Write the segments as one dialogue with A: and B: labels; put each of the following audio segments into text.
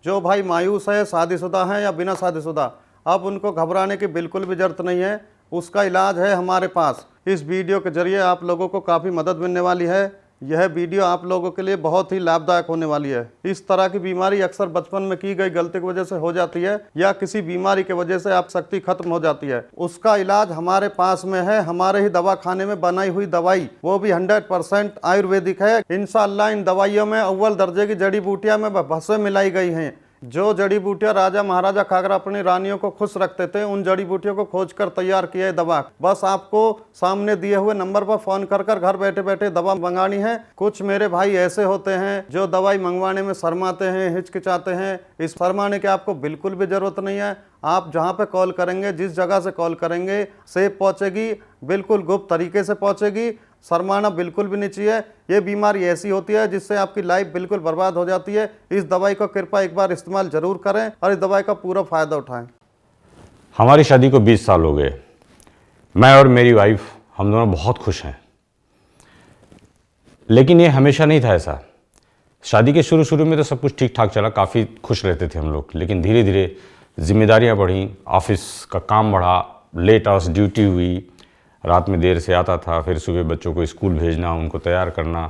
A: जो भाई मायूस है, शादीशुदा हैं या बिना शादीशुदा, अब उनको घबराने की बिल्कुल भी ज़रूरत नहीं है। उसका इलाज है हमारे पास। इस वीडियो के जरिए आप लोगों को काफ़ी मदद मिलने वाली है। यह वीडियो आप लोगों के लिए बहुत ही लाभदायक होने वाली है। इस तरह की बीमारी अक्सर बचपन में की गई गलती की वजह से हो जाती है या किसी बीमारी की वजह से आप शक्ति खत्म हो जाती है। उसका इलाज हमारे पास में है। हमारे ही दवा खाने में बनाई हुई दवाई, वो भी 100% आयुर्वेदिक है। इंशाअल्लाह इन दवाइयों में अव्वल दर्जे की जड़ी बूटियां में भस्म मिलाई गई हैं। जो जड़ी बूटियां राजा महाराजा खाकर अपनी रानियों को खुश रखते थे, उन जड़ी बूटियों को खोजकर तैयार किया है दवा। बस आपको सामने दिए हुए नंबर पर फोन कर घर बैठे बैठे दवा मंगानी है। कुछ मेरे भाई ऐसे होते हैं जो दवाई मंगवाने में शर्माते हैं, हिचकिचाते हैं। इस शर्माने की आपको बिल्कुल भी ज़रूरत नहीं है। आप जहाँ पे कॉल करेंगे, जिस जगह से कॉल करेंगे, सेफ पहुँचेगी, बिल्कुल गुप्त तरीके से पहुँचेगी। शर्माना बिल्कुल भी नहीं चाहिए। ये बीमारी ऐसी होती है जिससे आपकी लाइफ बिल्कुल बर्बाद हो जाती है। इस दवाई को कृपया एक बार इस्तेमाल ज़रूर करें और इस दवाई का पूरा फ़ायदा उठाएं।
B: हमारी शादी को 20 साल हो गए। मैं और मेरी वाइफ, हम दोनों बहुत खुश हैं। लेकिन ये हमेशा नहीं था ऐसा। शादी के शुरू में तो सब कुछ ठीक ठाक चला, काफ़ी खुश रहते थे हम लोग। लेकिन धीरे धीरे जिम्मेदारियां बढ़ी, ऑफिस का काम बढ़ा, लेट आवर्स ड्यूटी हुई, रात में देर से आता था, फिर सुबह बच्चों को स्कूल भेजना, उनको तैयार करना,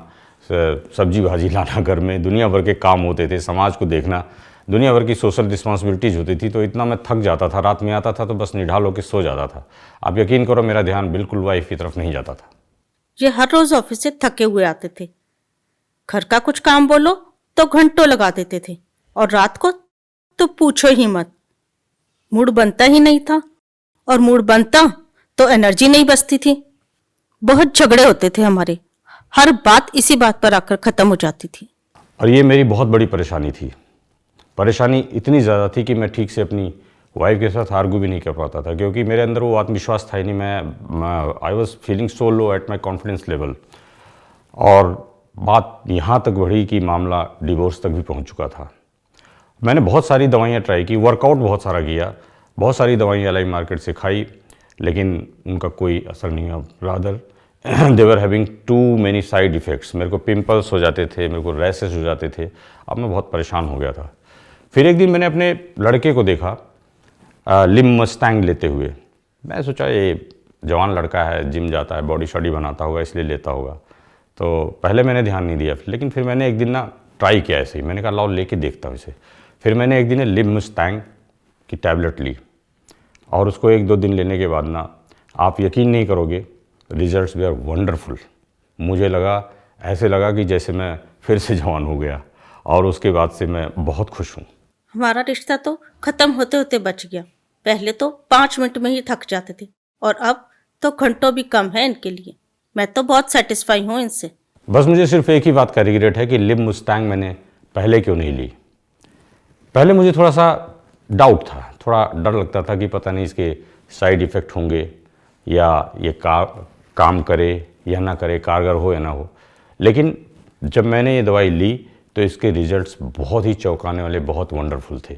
B: सब्जी भाजी लाना, घर में दुनिया भर के काम होते थे, समाज को देखना, दुनिया भर की सोशल रिस्पॉन्सिबिलिटीज़ होती थी। तो इतना मैं थक जाता था, रात में आता था तो बस निढाल होकर सो जाता था। आप यकीन करो, मेरा ध्यान बिल्कुल वाइफ की तरफ नहीं जाता था।
C: ये हर रोज ऑफिस से थके हुए आते थे। घर का कुछ काम बोलो तो घंटों लगा देते थे, और रात को तो पूछो ही मत। मूड बनता ही नहीं था, और मूड बनता तो एनर्जी नहीं बचती थी। बहुत झगड़े होते थे हमारे। हर बात इसी बात पर आकर खत्म हो जाती थी।
B: और ये मेरी बहुत बड़ी परेशानी थी। परेशानी इतनी ज़्यादा थी कि मैं ठीक से अपनी वाइफ के साथ आर्गू भी नहीं कर पाता था, क्योंकि मेरे अंदर वो आत्मविश्वास था ही नहीं। मैं I was feeling so low at my confidence level. और बात यहाँ तक बढ़ी कि मामला डिवोर्स तक भी पहुँच चुका था। मैंने बहुत सारी दवाइयाँ ट्राई की, वर्कआउट बहुत सारा किया, बहुत सारी दवाइयाँ लाई मार्केट से खाई, लेकिन उनका कोई असर नहीं हुआ। Rather they were having too many side effects. मेरे को पिंपल्स हो जाते थे, मेरे को रैसेस हो जाते थे। अब मैं बहुत परेशान हो गया था। फिर एक दिन मैंने अपने लड़के को देखा लिम मस्टैंग लेते हुए। मैं सोचा ये जवान लड़का है, जिम जाता है, बॉडी शॉडी बनाता होगा, इसलिए लेता होगा। तो पहले मैंने ध्यान नहीं दिया, लेकिन फिर मैंने एक दिन ना ट्राई किया ऐसे ही। मैंने कहा लाओ लेके देखता हूँ इसे। फिर मैंने एक दिन लिम मस्टैंग की टैबलेट ली, और उसको 1-2 दिन लेने के बाद ना, आप यकीन नहीं करोगे, रिजल्ट्स वी आर वंडरफुल। मुझे ऐसे लगा कि जैसे मैं फिर से जवान हो गया, और उसके बाद से मैं बहुत खुश हूँ।
C: हमारा रिश्ता तो खत्म होते होते बच गया। पहले तो 5 मिनट में ही थक जाते थे, और अब तो घंटों भी कम है इनके लिए। मैं तो बहुत सेटिस्फाई हूँ इनसे।
B: बस मुझे सिर्फ एक ही बात का रिग्रेट है कि लिम मस्टैंग मैंने पहले क्यों नहीं ली। पहले मुझे थोड़ा सा डाउट था, थोड़ा डर लगता था कि पता नहीं इसके साइड इफ़ेक्ट होंगे, या ये काम करे या ना करे, कारगर हो या ना हो। लेकिन जब मैंने ये दवाई ली तो इसके रिजल्ट्स बहुत ही चौंकाने वाले, बहुत वंडरफुल थे।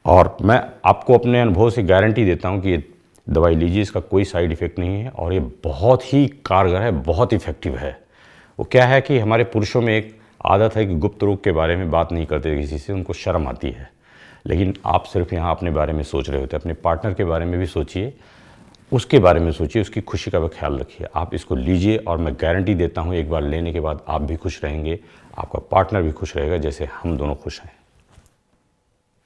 B: और मैं आपको अपने अनुभव से गारंटी देता हूँ कि ये दवाई लीजिए, इसका कोई साइड इफ़ेक्ट नहीं है, और ये बहुत ही कारगर है, बहुत इफ़ेक्टिव है। वो क्या है कि हमारे पुरुषों में एक आदत है कि गुप्त रोग के बारे में बात नहीं करते किसी से, उनको शर्म आती है। लेकिन आप सिर्फ यहाँ अपने बारे में सोच रहे होते, अपने पार्टनर के बारे में भी सोचिए, उसके बारे में सोचिए, उसकी खुशी का भी ख्याल रखिए। आप इसको लीजिए, और मैं गारंटी देता हूँ एक बार लेने के बाद आप भी खुश रहेंगे, आपका पार्टनर भी खुश रहेगा, जैसे हम दोनों खुश हैं।